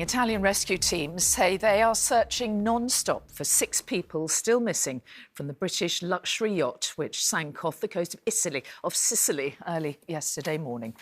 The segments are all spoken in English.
Italian rescue teams say they are searching non-stop for 6 people still missing from the British luxury yacht which sank off the coast of Sicily early yesterday morning.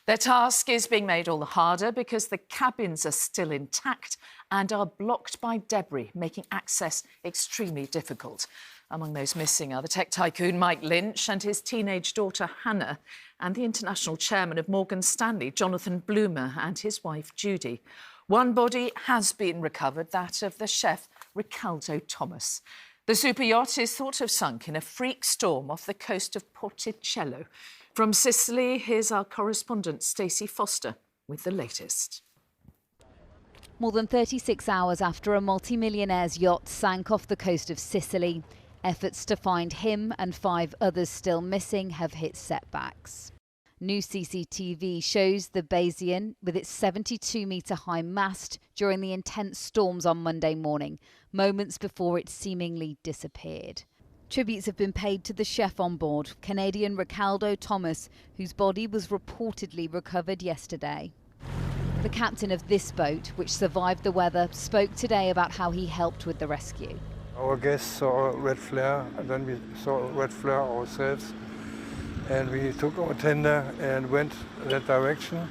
Their task is being made all the harder because the cabins are still intact and are blocked by debris, making access extremely difficult. Among those missing are the tech tycoon Mike Lynch and his teenage daughter Hannah, and the international chairman of Morgan Stanley, Jonathan Bloomer, and his wife Judy. One body has been recovered, that of the chef Recaldo Thomas. The super yacht is thought to have sunk in a freak storm off the coast of Porticello. From Sicily, here's our correspondent Stacey Foster with the latest. More than 36 hours after a multi-millionaire's yacht sank off the coast of Sicily, efforts to find him and 5 others still missing have hit setbacks. New CCTV shows the Bayesian with its 72-metre-high mast during the intense storms on Monday morning, moments before it seemingly disappeared. Tributes have been paid to the chef on board, Canadian Recaldo Thomas, whose body was reportedly recovered yesterday. The captain of this boat, which survived the weather, spoke today about how he helped with the rescue. Our guests saw a red flare, and then we saw a red flare ourselves. And we took our tender and went that direction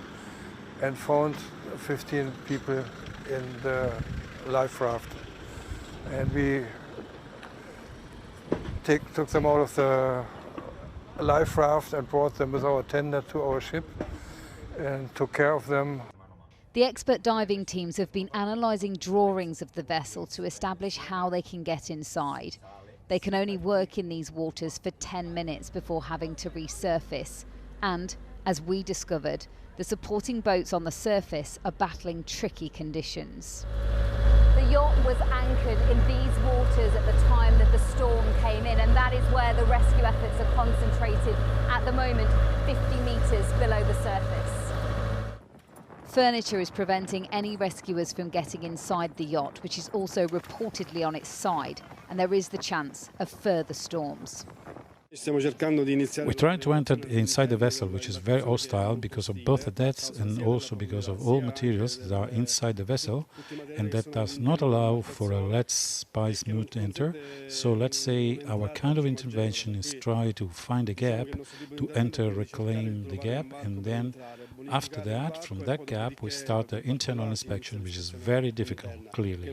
and found 15 people in the life raft. And we took them out of the life raft and brought them with our tender to our ship and took care of them. The expert diving teams have been analysing drawings of the vessel to establish how they can get inside. They can only work in these waters for 10 minutes before having to resurface. And, as we discovered, the supporting boats on the surface are battling tricky conditions. The yacht was anchored in these waters at the time that the storm came in, and that is where the rescue efforts are concentrated at the moment, 50 metres below the surface. Furniture is preventing any rescuers from getting inside the yacht, which is also reportedly on its side, and there is the chance of further storms. We're trying to enter inside the vessel, which is very hostile because of both the depths and also because of all materials that are inside the vessel, and that does not allow for a let's by smooth enter. So let's say our kind of intervention is try to find a gap, to enter, reclaim the gap, and then after that, from that gap, we start the internal inspection, which is very difficult, clearly.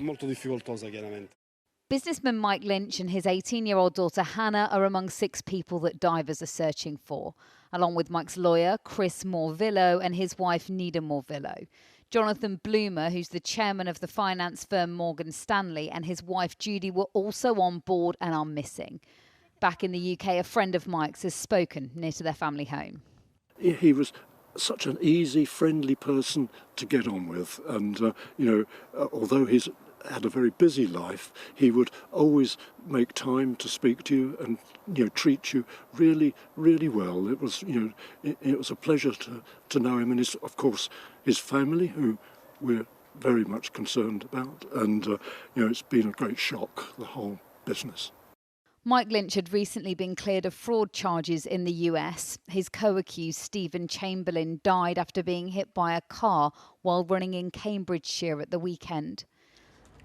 Businessman Mike Lynch and his 18-year-old daughter Hannah are among 6 people that divers are searching for, along with Mike's lawyer, Chris Morvillo, and his wife, Nida Morvillo. Jonathan Bloomer, who's the chairman of the finance firm Morgan Stanley, and his wife, Judy, were also on board and are missing. Back in the UK, a friend of Mike's has spoken near to their family home. He was such an easy, friendly person to get on with. And, although he's had a very busy life, he would always make time to speak to you and treat you really, really well. It was it was a pleasure to know him, and of course his family, who we're very much concerned about, and it's been a great shock, the whole business. Mike Lynch had recently been cleared of fraud charges in the US. His co-accused, Stephen Chamberlain, died after being hit by a car while running in Cambridgeshire at the weekend.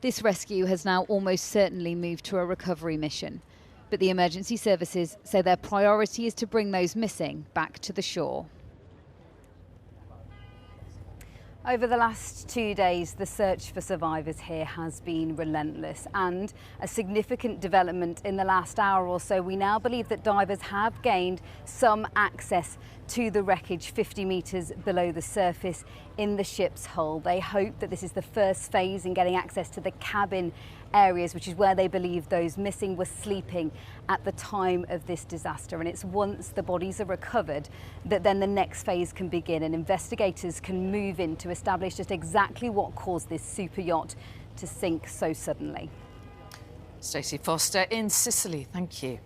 This rescue has now almost certainly moved to a recovery mission, but the emergency services say their priority is to bring those missing back to the shore. Over the last 2 days, the search for survivors here has been relentless, and a significant development in the last hour or so. We now believe that divers have gained some access to the wreckage 50 metres below the surface in the ship's hull. They hope that this is the first phase in getting access to the cabin areas, which is where they believe those missing were sleeping at the time of this disaster. And it's once the bodies are recovered that then the next phase can begin, and investigators can move in to establish just exactly what caused this super yacht to sink so suddenly. Stacey Foster in Sicily, thank you.